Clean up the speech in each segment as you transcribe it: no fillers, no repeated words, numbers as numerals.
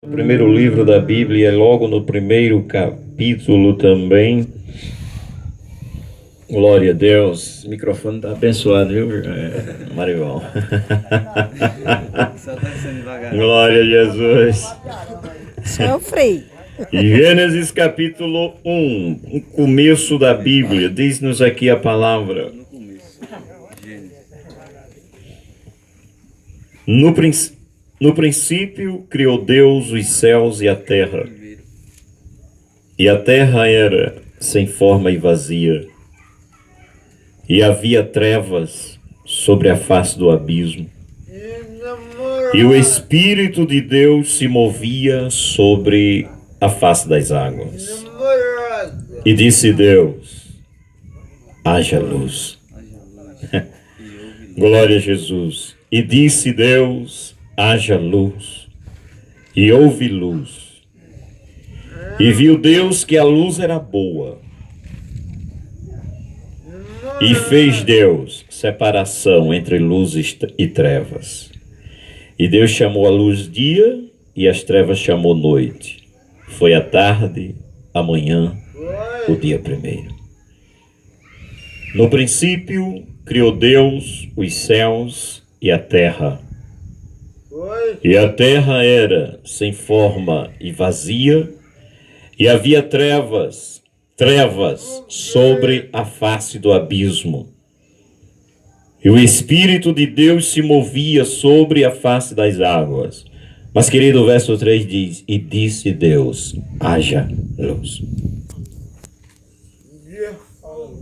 O primeiro livro da Bíblia, logo no primeiro capítulo também. Glória a Deus. O microfone está abençoado, viu, Marivão? Glória a Jesus. Sofri. Gênesis capítulo 1, o começo da Bíblia. Diz-nos aqui a palavra. No princípio criou Deus os céus e a terra. E a terra era sem forma e vazia. E havia trevas sobre a face do abismo. E o Espírito de Deus se movia sobre a face das águas. E disse Deus: haja luz. Glória a Jesus. E disse Deus: haja luz. E houve luz. E viu Deus que a luz era boa. E fez Deus separação entre luz e trevas. E Deus chamou a luz dia, e as trevas chamou noite. Foi a tarde, a manhã, o dia primeiro. No princípio criou Deus os céus e a terra. E a terra era sem forma e vazia, e havia trevas sobre a face do abismo. E o Espírito de Deus se movia sobre a face das águas. Mas, querido, o verso 3 diz: e disse Deus: haja luz.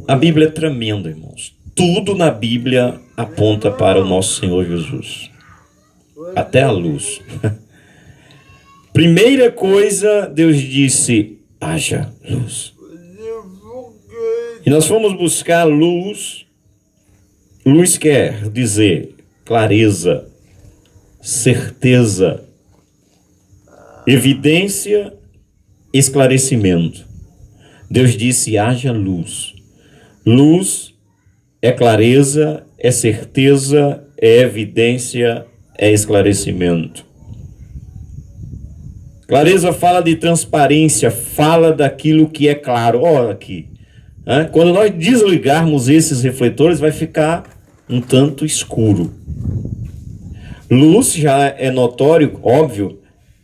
A Bíblia é tremenda, irmãos. Tudo na Bíblia aponta para o nosso Senhor Jesus. Até a luz. Primeira coisa, Deus disse: haja luz. E nós fomos buscar luz. Luz quer dizer clareza, certeza, evidência, esclarecimento. Deus disse: haja luz. Luz é clareza, é certeza, é evidência, é esclarecimento. Clareza fala de transparência, fala daquilo que é claro. Olha aqui. Quando nós desligarmos esses refletores, vai ficar um tanto escuro. Luz já é notório, óbvio,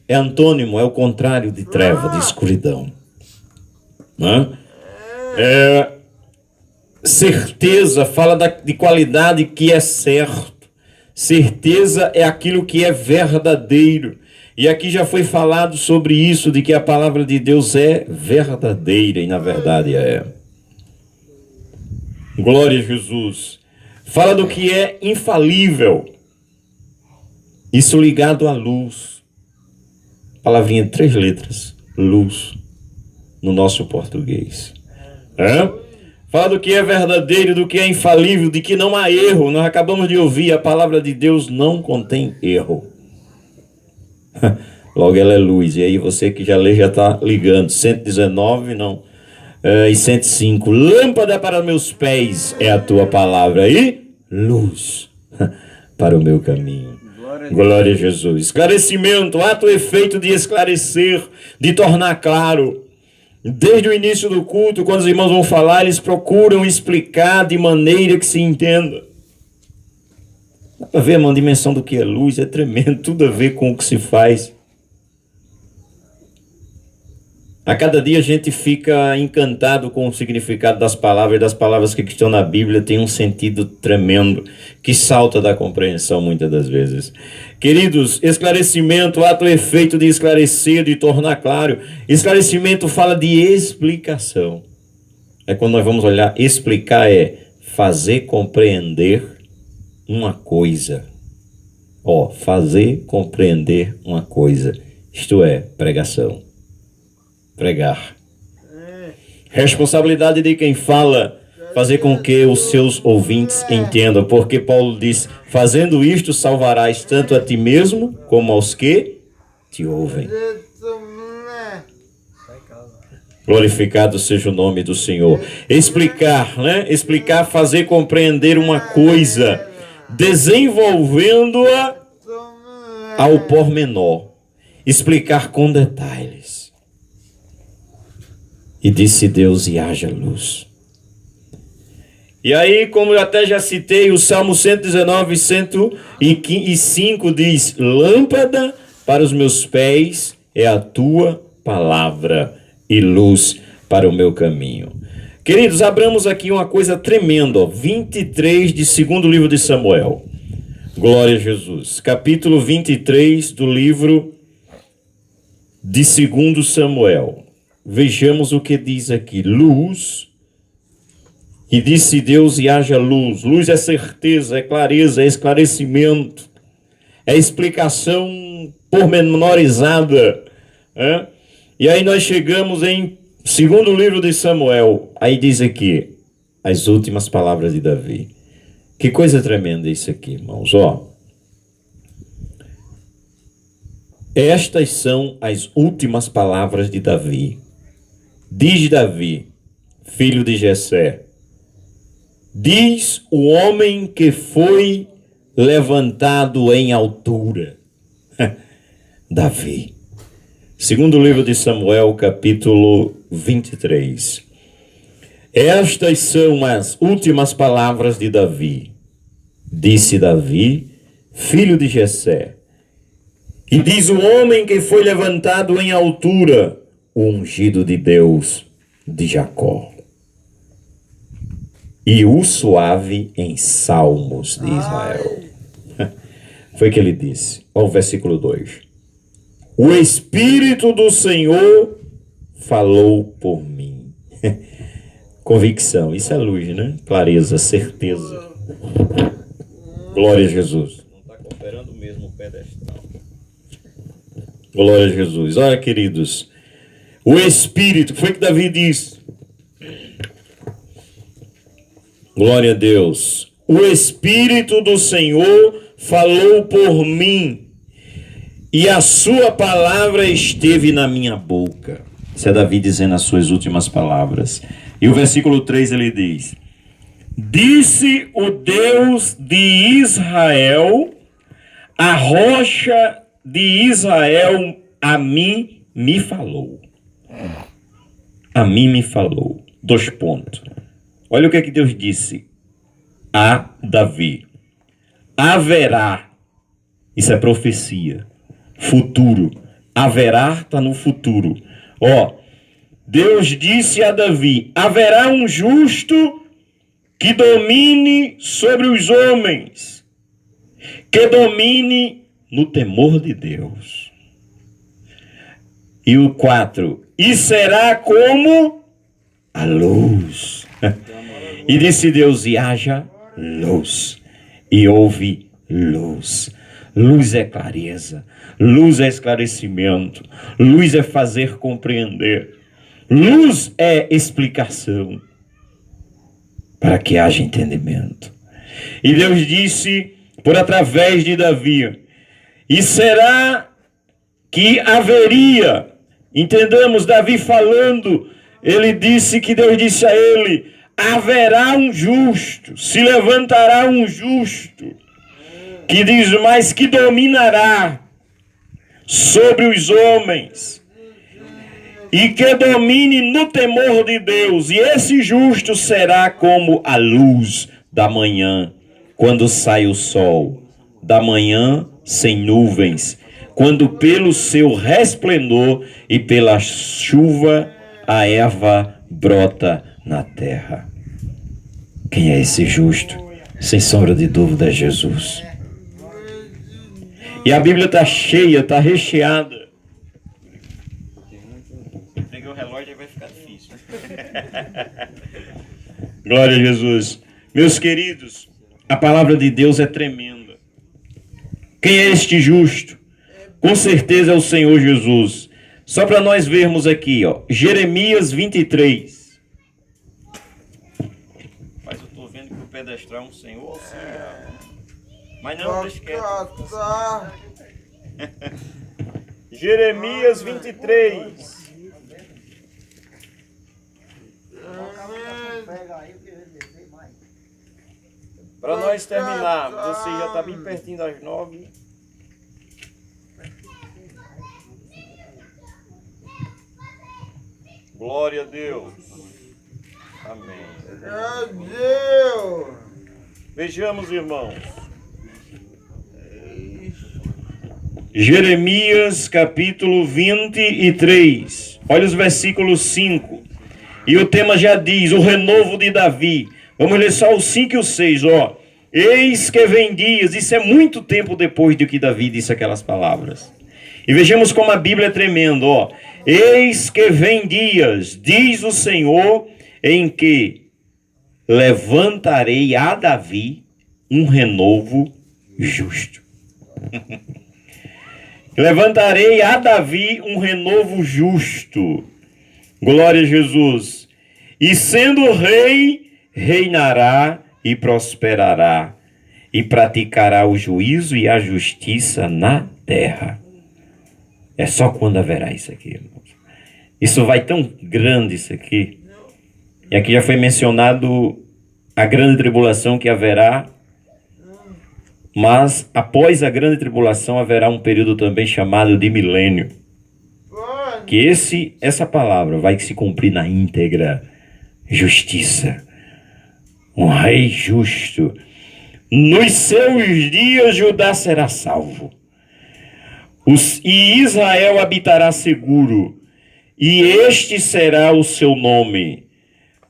é antônimo, é o contrário de treva, de escuridão. Certeza fala de qualidade que é certo. Certeza é aquilo que é verdadeiro. E aqui já foi falado sobre isso, de que a palavra de Deus é verdadeira, e na verdade é. Glória a Jesus. Fala do que é infalível. Isso ligado à luz. Palavrinha de 3 letras. Luz. No nosso português. Fala do que é verdadeiro, do que é infalível, de que não há erro. Nós acabamos de ouvir, a palavra de Deus não contém erro. Logo ela é luz. E aí você que já lê já está ligando. 119, não. E 105. Lâmpada para meus pés é a tua palavra. E luz para o meu caminho. Glória a Jesus. Esclarecimento, ato e efeito de esclarecer, de tornar claro. Desde o início do culto, quando os irmãos vão falar, eles procuram explicar de maneira que se entenda. Dá para ver, irmão, a dimensão do que é luz, é tremendo, tudo a ver com o que se faz. A cada dia a gente fica encantado com o significado das palavras, e das palavras que estão na Bíblia tem um sentido tremendo, que salta da compreensão muitas das vezes. Queridos, esclarecimento, ato e efeito de esclarecer, de tornar claro. Esclarecimento fala de explicação. É quando nós vamos olhar, explicar é fazer compreender uma coisa. Fazer compreender uma coisa. Isto é, pregação. Pregar. Responsabilidade de quem fala, fazer com que os seus ouvintes entendam, porque Paulo diz: fazendo isto salvarás tanto a ti mesmo como aos que te ouvem. Glorificado seja o nome do Senhor. Explicar, Explicar, fazer compreender uma coisa, desenvolvendo-a ao pormenor. explicar com detalhes. E disse Deus, e haja luz. E aí, como eu até já citei, o Salmo 119, 105 diz: lâmpada para os meus pés é a tua palavra e luz para o meu caminho. Queridos, abramos aqui uma coisa tremenda, ó, 23 de segundo livro de Samuel. Glória a Jesus. Capítulo 23 do livro de 2 Samuel. Vejamos o que diz aqui. Luz. E disse Deus, e haja luz. Luz é certeza, é clareza, é esclarecimento. É explicação pormenorizada. E aí nós chegamos em segundo livro de Samuel. Aí diz aqui, as últimas palavras de Davi. Que coisa tremenda isso aqui, irmãos. Ó. Estas são as últimas palavras de Davi. Diz Davi, filho de Jessé. Diz o homem que foi levantado em altura. Davi. Segundo livro de Samuel, capítulo 23. Estas são as últimas palavras de Davi. Disse Davi, filho de Jessé. E diz o homem que foi levantado em altura, o ungido de Deus de Jacó. E o suave em salmos de Israel. Foi o que ele disse. Olha o versículo 2. O Espírito do Senhor falou por mim. Convicção. Isso é luz, né? Clareza, certeza. Glória a Jesus. Não está cooperando mesmo o pedestral. Glória a Jesus. Olha, queridos. O Espírito, foi o que Davi disse. Glória a Deus. O Espírito do Senhor falou por mim, e a sua palavra esteve na minha boca. Isso é Davi dizendo as suas últimas palavras. E o versículo 3 ele diz: disse o Deus de Israel, a rocha de Israel a mim me falou. A mim me falou. 2 pontos. Olha o que é que Deus disse a Davi. Haverá. Isso é profecia. Futuro. Haverá está no futuro. Ó, Deus disse a Davi, haverá um justo que domine sobre os homens, que domine no temor de Deus. E o 4, e será como a luz. E disse Deus, e haja luz. E houve luz. Luz é clareza. Luz é esclarecimento. Luz é fazer compreender. Luz é explicação. Para que haja entendimento. E Deus disse, por através de Davi, e será que haveria, entendamos Davi falando, ele disse que Deus disse a ele, haverá um justo, se levantará um justo, que diz mais que dominará sobre os homens, e que domine no temor de Deus, e esse justo será como a luz da manhã, quando sai o sol, da manhã sem nuvens, quando pelo seu resplendor e pela chuva a erva brota na terra. Quem é esse justo? Sem sombra de dúvida é Jesus. E a Bíblia está cheia, está recheada. Peguei o relógio e vai ficar difícil. Glória a Jesus. Meus queridos, a palavra de Deus é tremenda. Quem é este justo? Com certeza é o Senhor Jesus. Só para nós vermos aqui, ó, Jeremias 23. Mas eu estou vendo que o pedestral é um Senhor auxiliar. Mas não, deixa quieto. Jeremias 23. Para nós terminarmos, você já está bem pertinho das 9. Glória a Deus. Amém. Meu Deus. Vejamos, irmãos. Jeremias capítulo 23. Olha os versículos 5. E o tema já diz, o renovo de Davi. Vamos ler só os 5 e os 6, ó. Eis que vem dias, isso é muito tempo depois de que Davi disse aquelas palavras. E vejamos como a Bíblia é tremenda, ó. Eis que vem dias, diz o Senhor, em que levantarei a Davi um renovo justo. Levantarei a Davi um renovo justo. Glória a Jesus. E sendo rei, reinará e prosperará, e praticará o juízo e a justiça na terra. É só quando haverá isso aqui, irmãos. Isso vai tão grande, isso aqui. E aqui já foi mencionado a grande tribulação que haverá. Mas após a grande tribulação haverá um período também chamado de milênio. Que essa palavra vai se cumprir na íntegra. Justiça. Um rei justo. Nos seus dias Judá será salvo. E Israel habitará seguro. E este será o seu nome,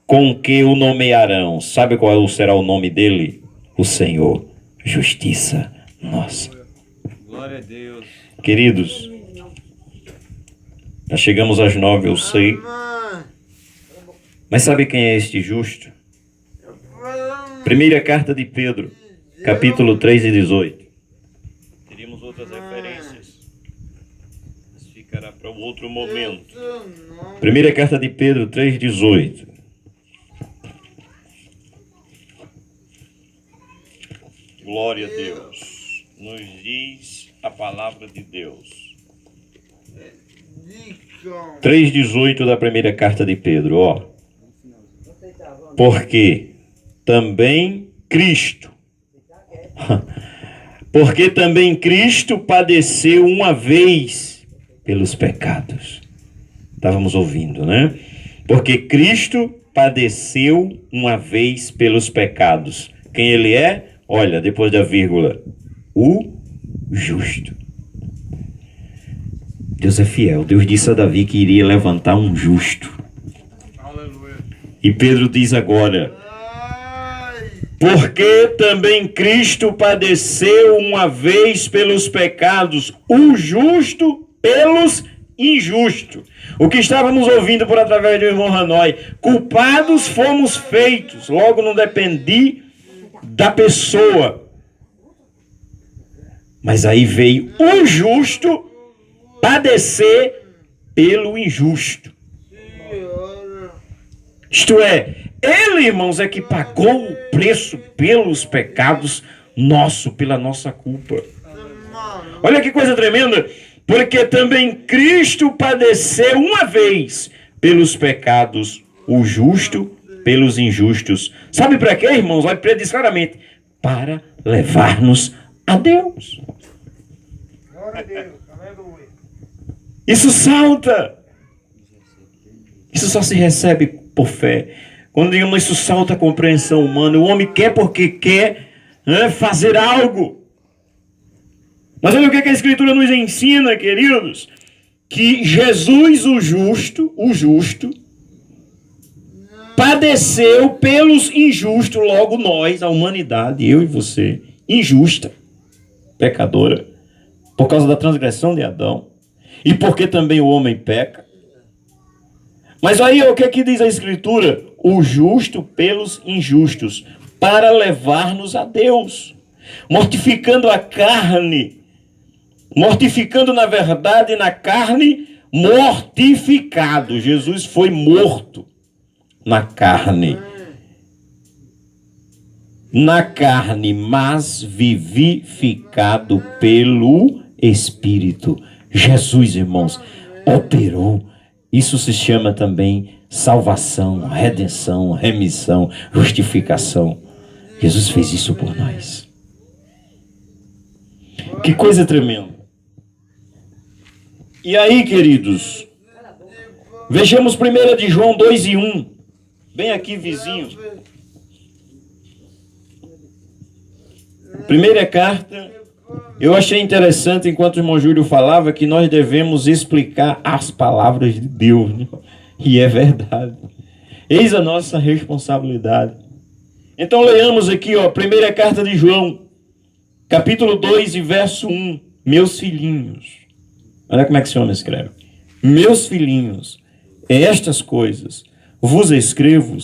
com que o nomearão. Sabe qual será o nome dele? O Senhor. Justiça nossa. Glória a Deus. Queridos, já chegamos às 9, eu sei. Mas sabe quem é este justo? Primeira carta de Pedro, capítulo 3 e 18. Teríamos outras referências, mas ficará para um outro momento. Primeira carta de Pedro 3, 18. Glória a Deus. Nos diz a palavra de Deus. 3,18 da primeira carta de Pedro, ó. Porque também Cristo padeceu uma vez pelos pecados. Estávamos ouvindo, né? Porque Cristo padeceu uma vez pelos pecados. Quem ele é? Olha, depois da vírgula, o justo. Deus é fiel. Deus disse a Davi que iria levantar um justo. Aleluia. E Pedro diz agora, porque também Cristo padeceu uma vez pelos pecados, o justo pelos injustos. O que estávamos ouvindo por através do irmão Hanoi, culpados fomos feitos, logo não dependi da pessoa. Mas aí veio o justo padecer pelo injusto. Isto é, ele, irmãos, é que pagou o preço pelos pecados nosso, pela nossa culpa. Olha que coisa tremenda. Porque também Cristo padeceu uma vez pelos pecados, o justo pelos injustos. Sabe para quê, irmãos? Olha, Pedro diz claramente, para levar-nos a Deus. Glória a Deus. Aleluia. Isso salta. Isso só se recebe por fé. Quando digamos isso salta a compreensão humana. O homem quer porque quer, né, fazer algo. Mas olha o que a Escritura nos ensina, queridos. Que Jesus, o justo, padeceu pelos injustos, logo nós, a humanidade, eu e você, injusta, pecadora, por causa da transgressão de Adão, e porque também o homem peca. Mas aí o que diz a Escritura? O justo pelos injustos, para levar-nos a Deus, mortificando a carne, mortificando na verdade, na carne, mortificado. Jesus foi morto na carne, mas vivificado pelo Espírito. Jesus, irmãos, operou. Isso se chama também salvação, redenção, remissão, justificação. Jesus fez isso por nós. Que coisa tremenda. E aí, queridos, Vejamos 1 de João 2:1. Bem aqui, vizinho. Primeira carta. Eu achei interessante, enquanto o irmão Júlio falava, que nós devemos explicar as palavras de Deus. Né? E é verdade. Eis a nossa responsabilidade. Então leiamos aqui, ó, primeira carta de João, capítulo 2 e verso 1. Meus filhinhos. Olha como é que esse homem escreve. Meus filhinhos, estas coisas vos escrevo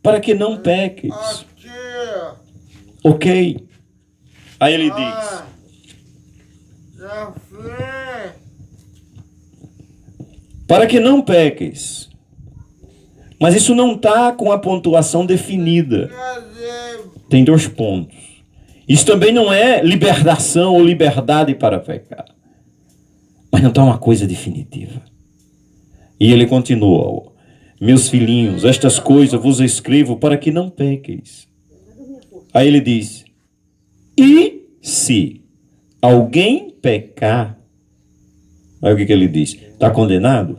para que não pequeis. Ok? Aí ele diz: para que não pequeis. Mas isso não está com a pontuação definida. Tem 2 pontos. Isso também não é libertação ou liberdade para pecar. Mas não está uma coisa definitiva. E ele continua: meus filhinhos, estas coisas vos escrevo para que não pequeis. Aí ele diz: e se alguém pecar, aí o que ele diz? Está condenado?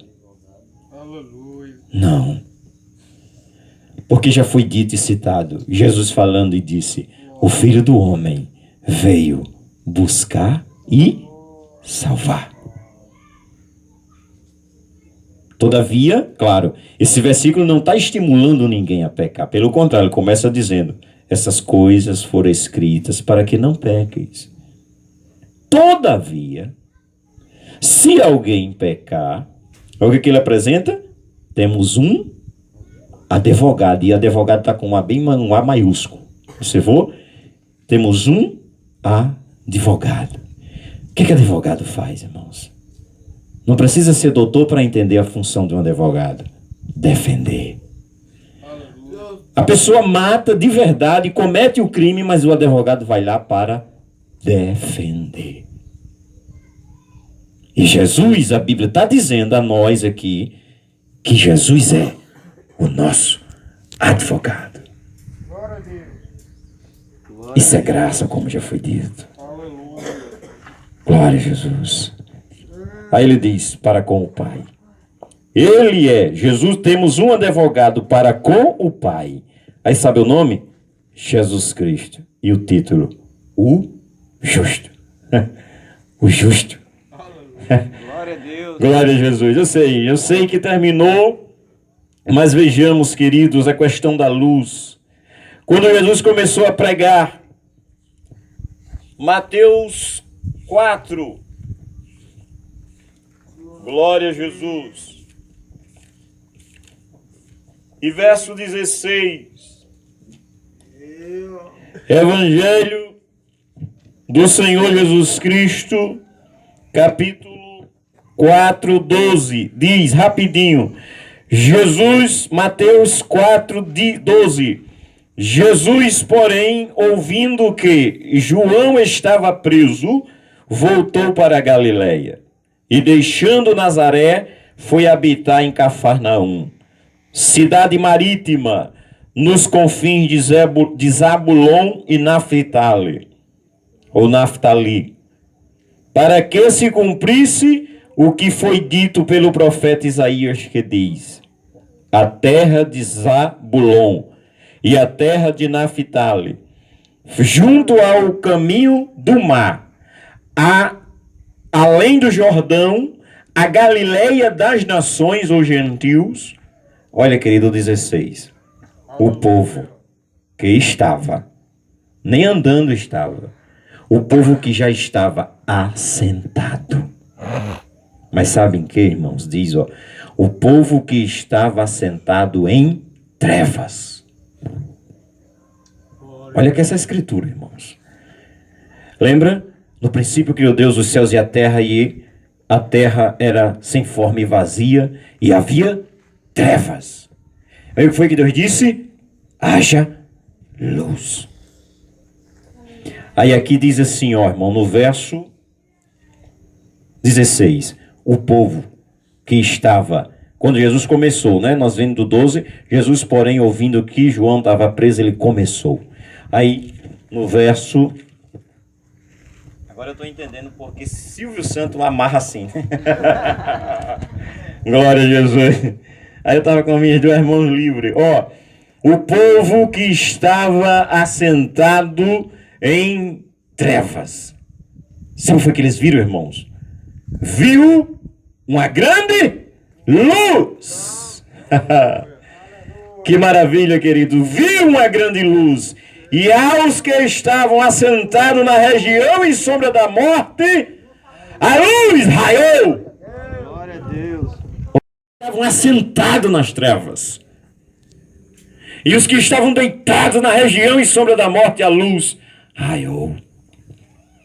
Aleluia. Não. Porque já foi dito e citado, Jesus falando e disse: o Filho do Homem veio buscar e salvar. Todavia, claro, esse versículo não está estimulando ninguém a pecar. Pelo contrário, ele começa dizendo: essas coisas foram escritas para que não pequeis. Todavia, se alguém pecar, o que ele apresenta? Temos um advogado. E advogado está com um A maiúsculo. Você for? Temos um advogado. O que advogado faz, irmãos? Não precisa ser doutor para entender a função de um advogado. Defender. A pessoa mata de verdade, comete o crime, mas o advogado vai lá para defender. E Jesus, a Bíblia está dizendo a nós aqui, que Jesus é o nosso advogado. Glória a Deus. Isso é graça, como já foi dito. Aleluia. Glória a Jesus. Aí ele diz: para com o Pai. Ele é, Jesus, temos um advogado para com o Pai. Aí sabe o nome? Jesus Cristo. E o título? O Justo. O Justo. Glória a Deus. Glória a Jesus. Eu sei que terminou, mas vejamos, queridos, a questão da luz. Quando Jesus começou a pregar, Mateus 4. Glória a Jesus. E verso 16. Evangelho do Senhor Jesus Cristo, capítulo 4, 12. Diz rapidinho. Mateus 4, 12. Jesus, porém, ouvindo que João estava preso, voltou para a Galileia. E deixando Nazaré, foi habitar em Cafarnaum, cidade marítima, nos confins de Zabulon e Naftali, para que se cumprisse o que foi dito pelo profeta Isaías, que diz: a terra de Zabulon e a terra de Naftali, junto ao caminho do mar, além do Jordão, a Galileia das nações, os gentios. Olha, querido, 16. O povo que estava, nem andando estava, o povo que já estava assentado. Mas sabem que, irmãos? Diz, ó, o povo que estava assentado em trevas. Olha que essa escritura, irmãos. Lembra? No princípio criou Deus os céus e a terra era sem forma e vazia, e havia trevas. Aí o que foi que Deus disse? Haja luz. Aí aqui diz assim, ó, irmão, no verso 16. O povo que estava, quando Jesus começou, né? Nós vendo do 12, Jesus, porém, ouvindo que João estava preso, ele começou. Aí, no verso... Agora eu estou entendendo porque Silvio Santos amarra assim. Glória a Jesus. Aí eu estava com minhas duas mãos livres. Ó, o povo que estava assentado em trevas. Sabe o que foi que eles viram, irmãos? Viu uma grande luz. Que maravilha, querido. Viu uma grande luz. E aos que estavam assentados na região e sombra da morte, a luz raiou. Glória a Deus. Estavam assentados nas trevas. E os que estavam deitados na região e sombra da morte, a luz raiou.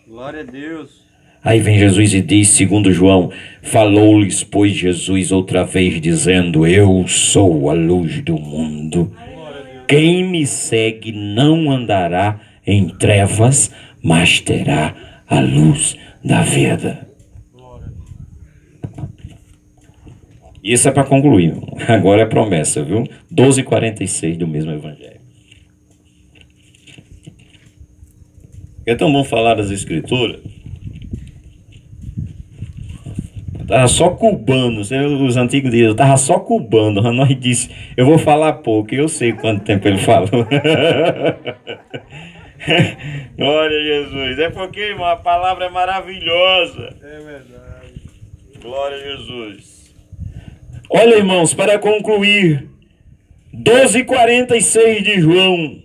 Glória a Deus. Aí vem Jesus e diz, segundo João, falou-lhes, pois, Jesus outra vez, dizendo, eu sou a luz do mundo. Quem me segue não andará em trevas, mas terá a luz da vida. Isso é para concluir. Agora é promessa, viu? 12:46 do mesmo evangelho. É tão bom falar das escrituras. Estava só cubando, os antigos dizem, eu estava só cubando. Nós disse, eu vou falar pouco, eu sei quanto tempo ele falou. Glória a Jesus. É porque, irmão, a palavra é maravilhosa. É verdade. Glória a Jesus. Olha, irmãos, para concluir, 12:46 de João.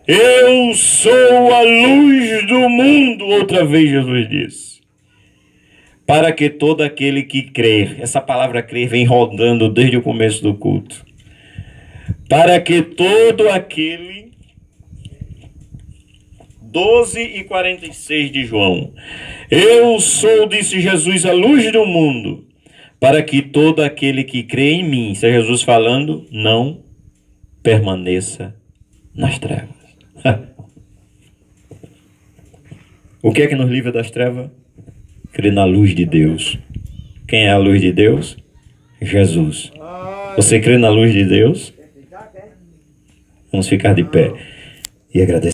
Eu sou a luz do mundo, outra vez Jesus disse. Para que todo aquele que crer, essa palavra crer vem rodando desde o começo do culto. Para que todo aquele, 12:46 de João. Eu sou, disse Jesus, a luz do mundo. Para que todo aquele que crê em mim, isso é Jesus falando, não permaneça nas trevas. O que é que nos livra das trevas? Crer na luz de Deus. Quem é a luz de Deus? Jesus. Você crê na luz de Deus? Vamos ficar de pé e agradecer.